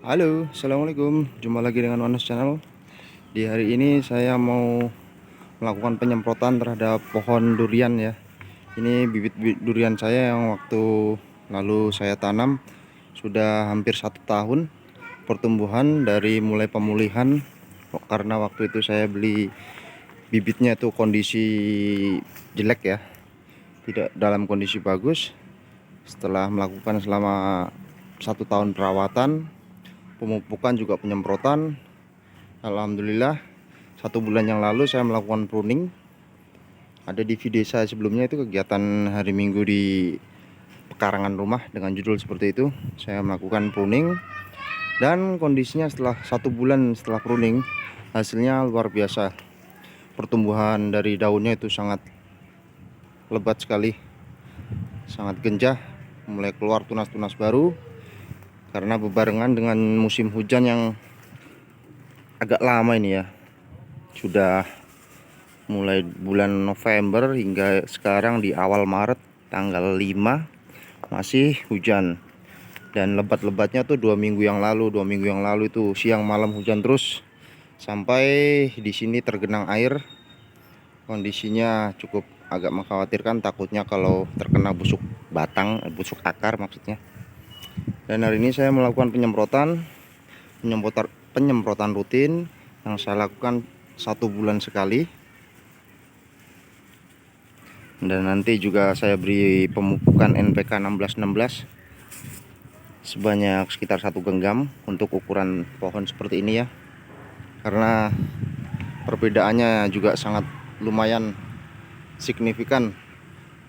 Halo, assalamualaikum. Jumpa lagi dengan Wanas Channel. Di hari ini saya mau melakukan penyemprotan terhadap pohon durian ya. Ini bibit durian saya yang waktu lalu saya tanam sudah hampir 1 tahun pertumbuhan dari mulai pemulihan, karena waktu itu saya beli bibitnya itu kondisi jelek ya, tidak dalam kondisi bagus. Setelah melakukan selama 1 tahun perawatan, pemupukan juga penyemprotan, alhamdulillah 1 bulan yang lalu saya melakukan pruning. Ada di video saya sebelumnya, itu kegiatan hari Minggu di pekarangan rumah dengan judul seperti itu. Saya melakukan pruning dan kondisinya setelah 1 bulan setelah pruning, hasilnya luar biasa. Pertumbuhan dari daunnya itu sangat lebat sekali, sangat genjah, mulai keluar tunas-tunas baru karena bebarengan dengan musim hujan yang agak lama ini ya. Sudah mulai bulan November hingga sekarang di awal Maret tanggal 5 masih hujan, dan lebat-lebatnya tuh 2 minggu yang lalu. 2 minggu yang lalu itu siang malam hujan terus sampai di sini tergenang air. Kondisinya cukup agak mengkhawatirkan, takutnya kalau terkena busuk batang, busuk akar maksudnya. Dan hari ini saya melakukan penyemprotan rutin yang saya lakukan 1 bulan sekali. Dan nanti juga saya beri pemupukan NPK 1616 sebanyak sekitar 1 genggam untuk ukuran pohon seperti ini ya, karena perbedaannya juga sangat lumayan signifikan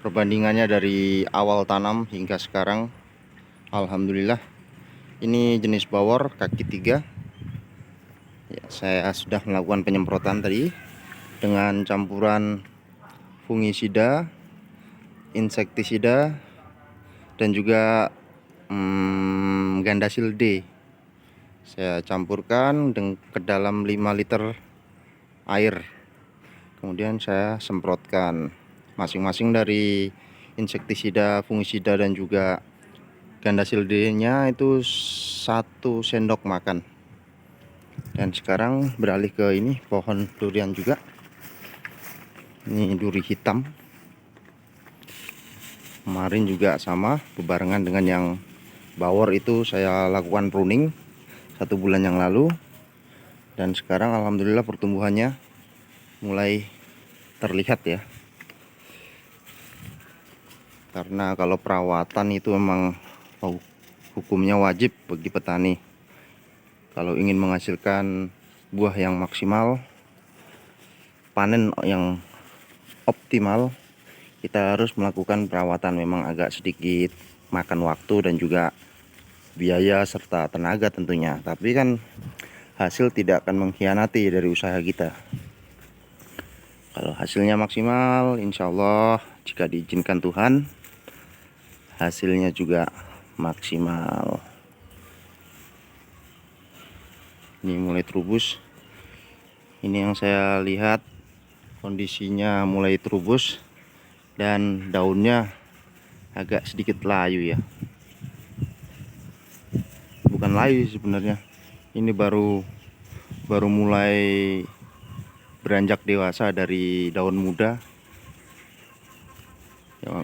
perbandingannya dari awal tanam hingga sekarang. Alhamdulillah, ini jenis bawor kaki 3 ya. Saya sudah melakukan penyemprotan tadi dengan campuran fungisida, insektisida, dan juga Gandasil D. Saya campurkan ke dalam 5 liter air, kemudian saya semprotkan masing-masing dari insektisida, fungisida, dan juga Gandasil D nya itu 1 sendok makan. Dan sekarang beralih ke ini pohon durian juga. Ini duri hitam, kemarin juga sama bebarengan dengan yang bawor itu saya lakukan pruning 1 bulan yang lalu. Dan sekarang alhamdulillah pertumbuhannya mulai terlihat ya, karena kalau perawatan itu memang hukumnya wajib bagi petani. Kalau ingin menghasilkan buah yang maksimal, panen yang optimal, kita harus melakukan perawatan. Memang agak sedikit makan waktu dan juga biaya serta tenaga tentunya, tapi kan hasil tidak akan mengkhianati dari usaha kita. Kalau hasilnya maksimal, insya Allah jika diizinkan Tuhan, hasilnya juga maksimal. Ini mulai terubus. Ini yang saya lihat, kondisinya mulai terubus dan daunnya agak sedikit layu ya. Bukan layu sebenarnya, ini baru mulai beranjak dewasa dari daun muda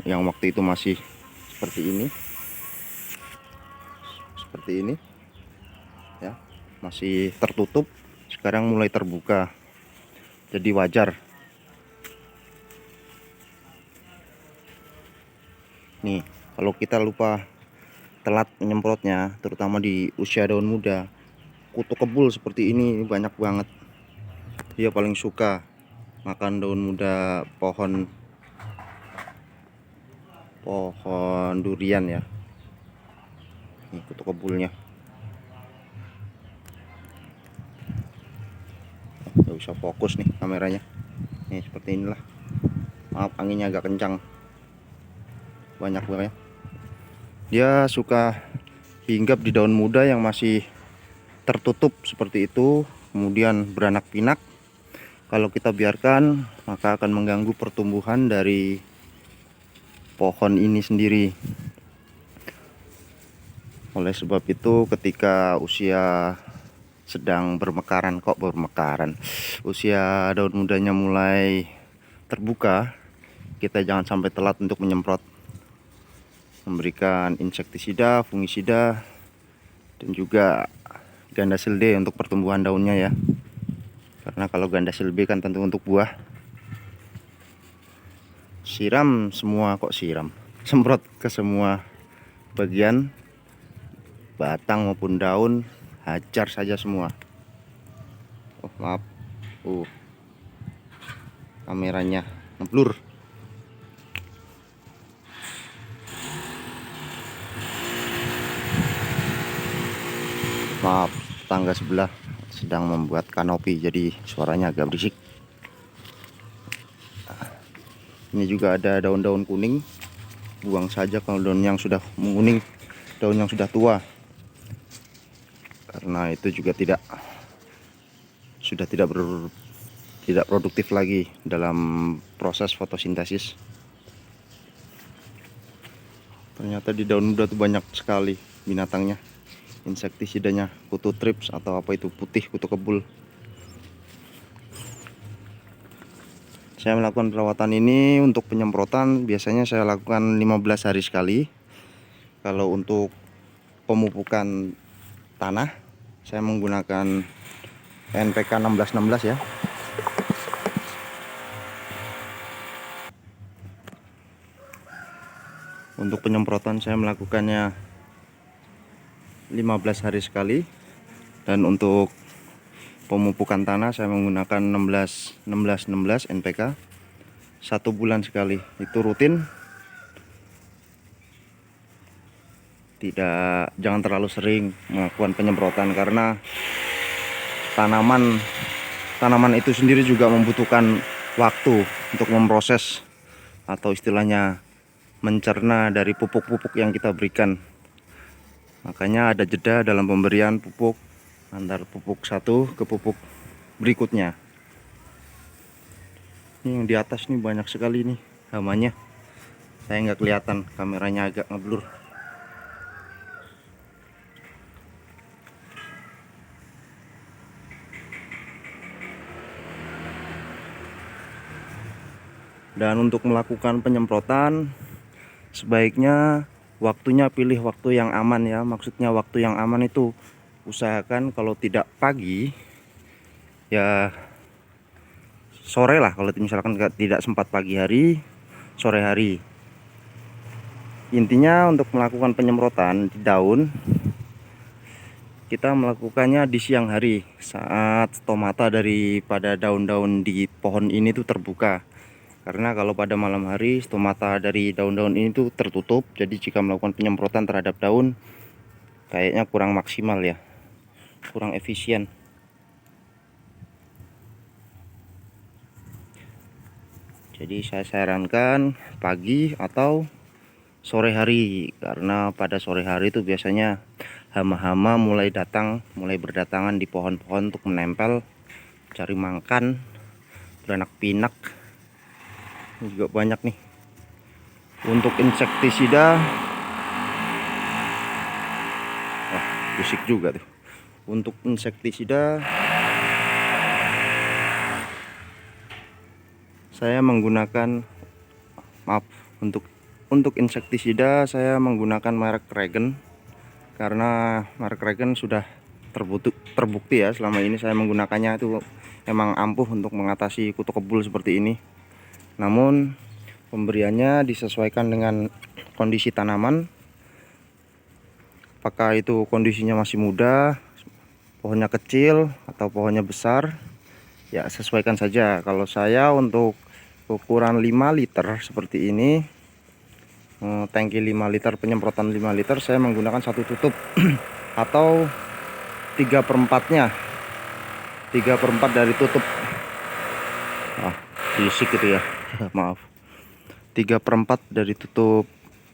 yang waktu itu masih seperti ini ya, masih tertutup. Sekarang mulai terbuka, jadi wajar. Nih, kalau kita lupa telat menyemprotnya, terutama di usia daun muda, kutu kebul seperti ini banyak banget. Dia paling suka makan daun muda pohon durian ya. Ini kutu kebulnya. Nggak bisa fokus nih kameranya. Nih seperti inilah. Maaf, anginnya agak kencang. Banyak banget. Dia suka hinggap di daun muda yang masih tertutup seperti itu, kemudian beranak pinak. Kalau kita biarkan, maka akan mengganggu pertumbuhan dari pohon ini sendiri. Oleh sebab itu ketika usia sedang usia daun mudanya mulai terbuka, kita jangan sampai telat untuk menyemprot, memberikan insektisida, fungisida, dan juga Gandasil D untuk pertumbuhan daunnya ya. Karena kalau Gandasil B kan tentu untuk buah. Siram semua, semprot ke semua bagian, batang maupun daun, hajar saja semua. Oh maaf, kameranya ngeblur. Maaf, tangga sebelah sedang membuat kanopi, jadi suaranya agak berisik. Ini juga ada daun-daun kuning, buang saja kalau daun yang sudah menguning, daun yang sudah tua, karena itu juga tidak produktif lagi dalam proses fotosintesis. Ternyata di daun muda tuh banyak sekali binatangnya, insektisidanya, kutu trips atau apa itu putih, kutu kebul. Saya melakukan perawatan ini untuk penyemprotan biasanya saya lakukan 15 hari sekali. Kalau untuk pemupukan tanah saya menggunakan NPK 1616 ya. Untuk penyemprotan saya melakukannya 15 hari sekali, dan untuk pemupukan tanah saya menggunakan 16 NPK 1 bulan sekali. Itu rutin, jangan terlalu sering melakukan penyemprotan karena tanaman itu sendiri juga membutuhkan waktu untuk memproses atau istilahnya mencerna dari pupuk-pupuk yang kita berikan. Makanya ada jeda dalam pemberian pupuk antar pupuk satu ke pupuk berikutnya. Ini yang di atas nih banyak sekali nih hamanya. Saya nggak kelihatan, kameranya agak ngeblur. Dan untuk melakukan penyemprotan sebaiknya waktunya pilih waktu yang aman ya. Maksudnya waktu yang aman itu usahakan kalau tidak pagi ya sore lah. Kalau misalkan tidak sempat pagi hari, sore hari. Intinya untuk melakukan penyemprotan di daun, kita melakukannya di siang hari saat stomata daripada daun-daun di pohon ini tuh terbuka. Karena kalau pada malam hari stomata dari daun-daun ini tuh tertutup, jadi jika melakukan penyemprotan terhadap daun kayaknya kurang maksimal ya, kurang efisien. Jadi saya sarankan pagi atau sore hari, karena pada sore hari itu biasanya hama-hama mulai berdatangan di pohon-pohon untuk menempel, cari makan, beranak pinak. Ini juga banyak nih. Untuk insektisida, wah bisik juga tuh. Untuk insektisida saya menggunakan, untuk insektisida saya menggunakan merek Regen, karena merek Regen sudah terbukti ya selama ini saya menggunakannya itu emang ampuh untuk mengatasi kutu kebul seperti ini. Namun pemberiannya disesuaikan dengan kondisi tanaman, apakah itu kondisinya masih muda, pohonnya kecil atau pohonnya besar, ya sesuaikan saja. Kalau saya untuk ukuran 5 liter seperti ini, tangki 5 liter, penyemprotan 5 liter, saya menggunakan satu tutup atau 3/4-nya, 3/4 dari tutup. Fisik gitu ya. Maaf, 3/4 dari tutup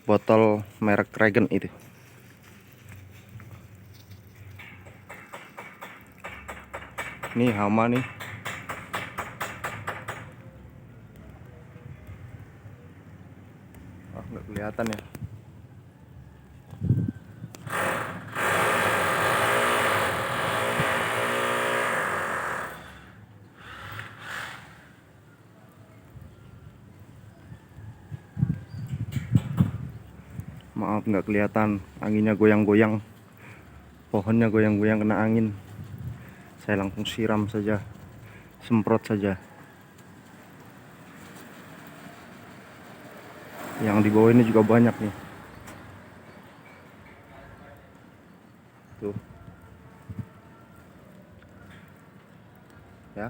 botol merek Regen itu. Ini hama nih. Nggak kelihatan ya. Maaf nggak kelihatan, anginnya goyang-goyang, pohonnya goyang-goyang kena angin. Saya langsung siram saja, semprot saja. Yang di bawah ini juga banyak nih. Tuh. Ya.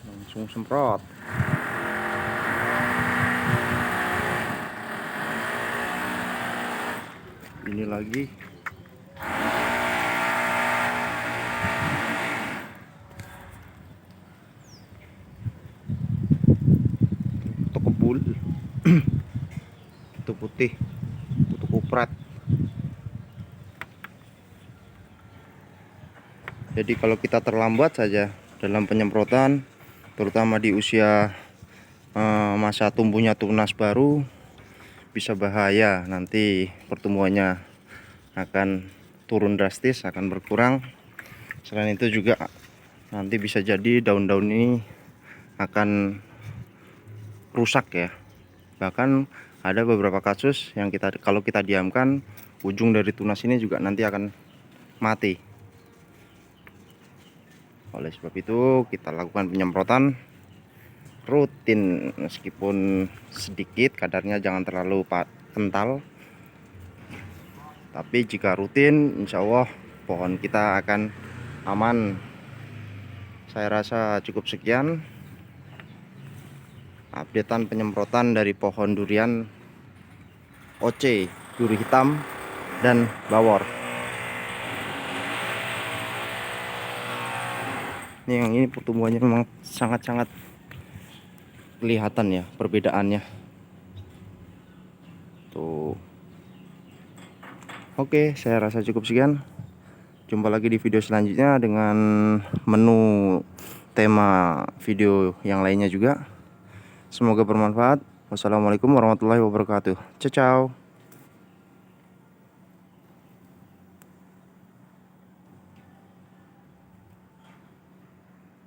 Langsung semprot. Ini lagi. Itu kebul. Itu putih. Itu kuprat. Jadi kalau kita terlambat saja dalam penyemprotan, terutama di usia masa tumbuhnya tunas baru, bisa bahaya. Nanti pertumbuhannya akan turun drastis, akan berkurang. Selain itu juga nanti bisa jadi daun-daun ini akan rusak ya. Bahkan ada beberapa kasus yang kalau kita diamkan, ujung dari tunas ini juga nanti akan mati. Oleh sebab itu kita lakukan penyemprotan rutin, meskipun sedikit kadarnya, jangan terlalu kental. Tapi jika rutin, insya Allah pohon kita akan aman. Saya rasa cukup sekian updatean penyemprotan dari pohon durian OC, duri hitam dan bawor. Ini pertumbuhannya memang sangat-sangat kelihatan ya perbedaannya. Tuh. Oke, saya rasa cukup sekian. Jumpa lagi di video selanjutnya dengan menu tema video yang lainnya juga. Semoga bermanfaat. Wassalamualaikum warahmatullahi wabarakatuh. Ciao.